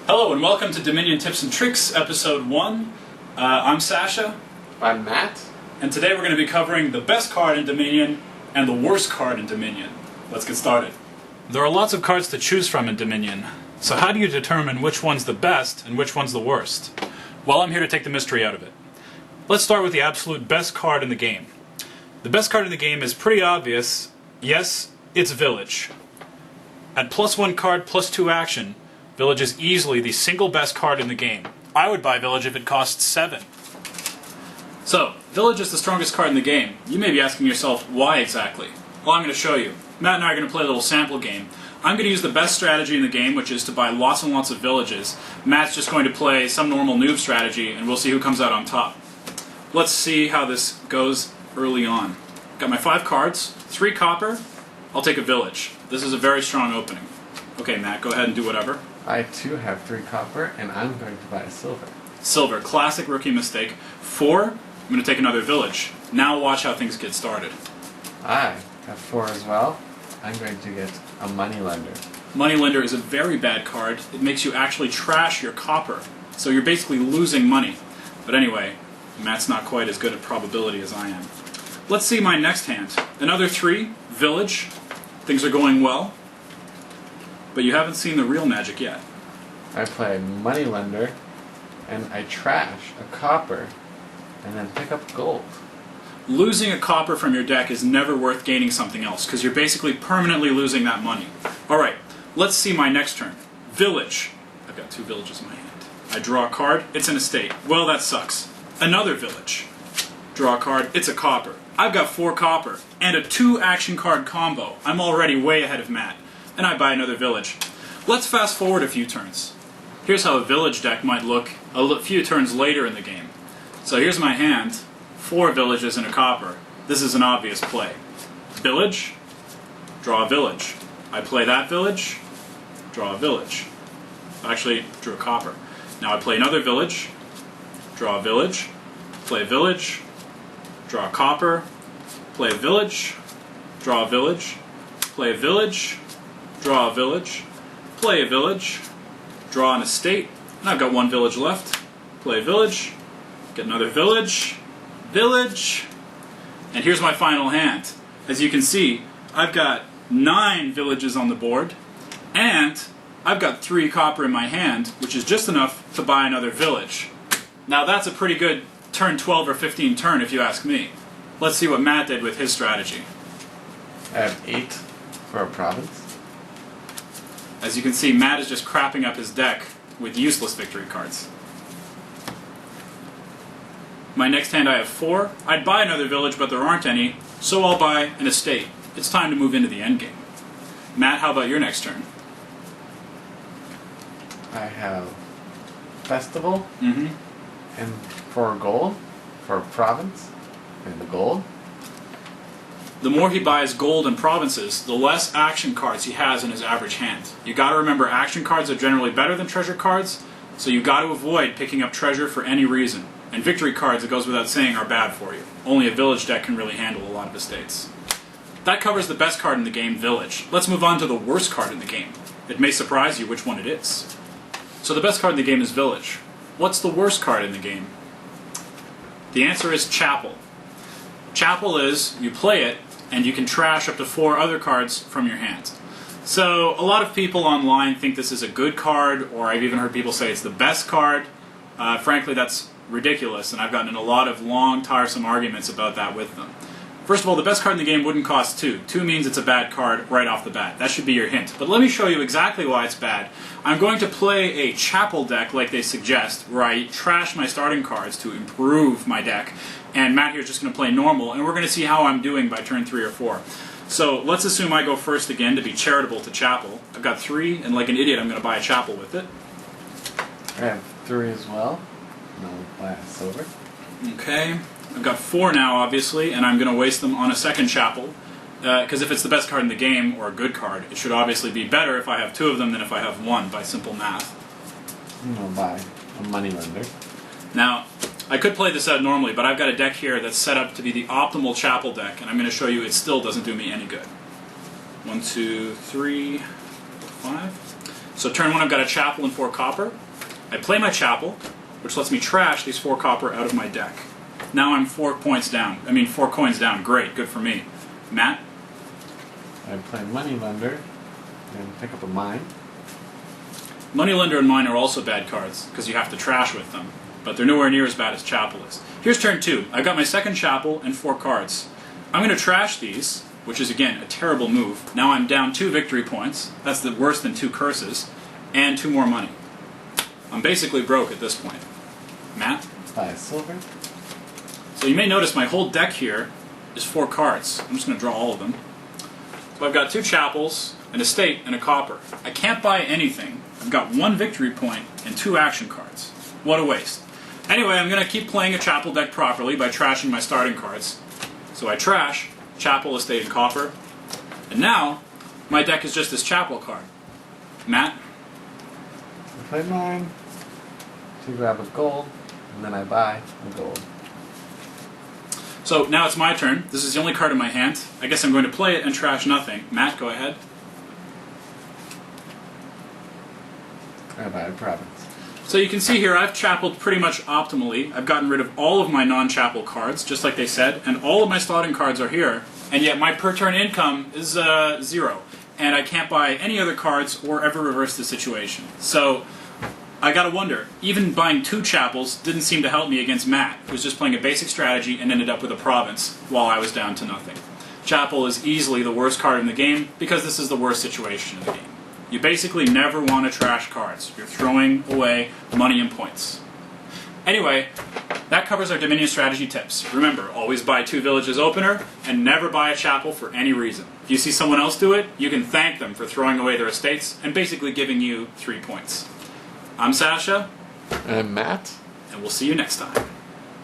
Hello and welcome to Dominion Tips and Tricks, Episode 1. I'm Sasha. I'm Matt. And today we're going to be covering the best card in Dominion and the worst card in Dominion. Let's get started. There are lots of cards to choose from in Dominion, so how do you determine which one's the best and which one's the worst? Well, I'm here to take the mystery out of it. Let's start with the absolute best card in the game. The best card in the game is pretty obvious. Yes, it's Village. At +1 card, +2 action, Village is easily the single best card in the game. I would buy Village if it costs 7. So, Village is the strongest card in the game. You may be asking yourself, why exactly? Well, I'm going to show you. Matt and I are going to play a little sample game. I'm going to use the best strategy in the game, which is to buy lots and lots of villages. Matt's just going to play some normal noob strategy, and we'll see who comes out on top. Let's see how this goes early on. Got my 5 cards, 3 copper. I'll take a village. This is a very strong opening. Okay, Matt, go ahead and do whatever. I too have 3 copper, and I'm going to buy a silver. Silver, classic rookie mistake. 4, I'm going to take another village. Now watch how things get started. I have 4 as well. I'm going to get a moneylender. Moneylender is a very bad card. It makes you actually trash your copper. So you're basically losing money. But anyway, Matt's not quite as good at probability as I am. Let's see my next hand. Another 3, village. Things are going well. But you haven't seen the real magic yet. I play moneylender, and I trash a copper, and then pick up gold. Losing a copper from your deck is never worth gaining something else, because you're basically permanently losing that money. Alright, let's see my next turn. Village. I've got 2 villages in my hand. I draw a card, it's an estate. Well, that sucks. Another village. Draw a card, it's a copper. I've got 4 copper, and a 2 action card combo. I'm already way ahead of Matt. And I buy another village. Let's fast forward a few turns. Here's how a village deck might look a few turns later in the game. So here's my hand, 4 villages and a copper. This is an obvious play. Village, draw a village. I play that village, draw a village. Actually, drew a copper. Now I play another village, draw a village, play a village, draw a copper, play a village, draw a village, play a village, draw a village, play a village, draw an estate, and I've got 1 village left. Play a village, get another village, village, and here's my final hand. As you can see, I've got 9 villages on the board, and I've got 3 copper in my hand, which is just enough to buy another village. Now that's a pretty good turn 12 or 15 turn if you ask me. Let's see what Matt did with his strategy. I have 8 for a province. As you can see, Matt is just crapping up his deck with useless victory cards. My next hand I have 4. I'd buy another village, but there aren't any, so I'll buy an estate. It's time to move into the endgame. Matt, how about your next turn? I have festival, Mm-hmm. and 4 gold for a province, and the gold. The more he buys gold and provinces, the less action cards he has in his average hand. You gotta remember, action cards are generally better than treasure cards, so you gotta avoid picking up treasure for any reason. And victory cards, it goes without saying, are bad for you. Only a village deck can really handle a lot of estates. That covers the best card in the game, Village. Let's move on to the worst card in the game. It may surprise you which one it is. So the best card in the game is Village. What's the worst card in the game? The answer is Chapel. Chapel is, you play it, and you can trash up to 4 other cards from your hand. So a lot of people online think this is a good card, or I've even heard people say it's the best card. Frankly, that's ridiculous, and I've gotten in a lot of long, tiresome arguments about that with them. First of all, the best card in the game wouldn't cost 2. 2 means it's a bad card right off the bat. That should be your hint. But let me show you exactly why it's bad. I'm going to play a Chapel deck like they suggest, where I trash my starting cards to improve my deck. And Matt here is just going to play normal, and we're going to see how I'm doing by turn 3 or 4. So let's assume I go first again to be charitable to Chapel. I've got 3, and like an idiot I'm going to buy a Chapel with it. I have 3 as well, and I'll buy a silver. Okay. I've got 4 now, obviously, and I'm going to waste them on a second Chapel. Because if it's the best card in the game, or a good card, it should obviously be better if I have 2 of them than if I have 1, by simple math. And I'll buy a moneylender. Now, I could play this out normally, but I've got a deck here that's set up to be the optimal Chapel deck, and I'm going to show you it still doesn't do me any good. 1, 2, 3, 5. So turn 1, I've got a chapel and 4 copper. I play my chapel, which lets me trash these 4 copper out of my deck. Now I'm 4 points down. 4 coins down. Great, good for me. Matt? I play Moneylender and pick up a mine. Moneylender and mine are also bad cards, because you have to trash with them. But they're nowhere near as bad as chapel is. Here's turn 2. I've got my second chapel and 4 cards. I'm going to trash these, which is, again, a terrible move. Now I'm down 2 victory points. That's the worse than 2 curses. And 2 more money. I'm basically broke at this point. Matt? Buy a silver. So you may notice my whole deck here is 4 cards. I'm just going to draw all of them. So I've got 2 chapels, an estate, and a copper. I can't buy anything. I've got 1 victory point and 2 action cards. What a waste. Anyway, I'm going to keep playing a chapel deck properly by trashing my starting cards. So I trash chapel, estate, and copper. And now, my deck is just this chapel card. Matt? I play mine to grab a gold, and then I buy a gold. So now it's my turn. This is the only card in my hand. I guess I'm going to play it and trash nothing. Matt, go ahead. I buy a province. So you can see here I've chapeled pretty much optimally. I've gotten rid of all of my non-chapel cards, just like they said, and all of my slotting cards are here, and yet my per turn income is 0. And I can't buy any other cards or ever reverse the situation. So I gotta wonder, even buying 2 chapels didn't seem to help me against Matt, who was just playing a basic strategy and ended up with a province while I was down to nothing. Chapel is easily the worst card in the game because this is the worst situation in the game. You basically never want to trash cards. You're throwing away money and points. Anyway, that covers our Dominion strategy tips. Remember, always buy 2 villages opener and never buy a chapel for any reason. If you see someone else do it, you can thank them for throwing away their estates and basically giving you 3 points. I'm Sasha. And I'm Matt. And we'll see you next time.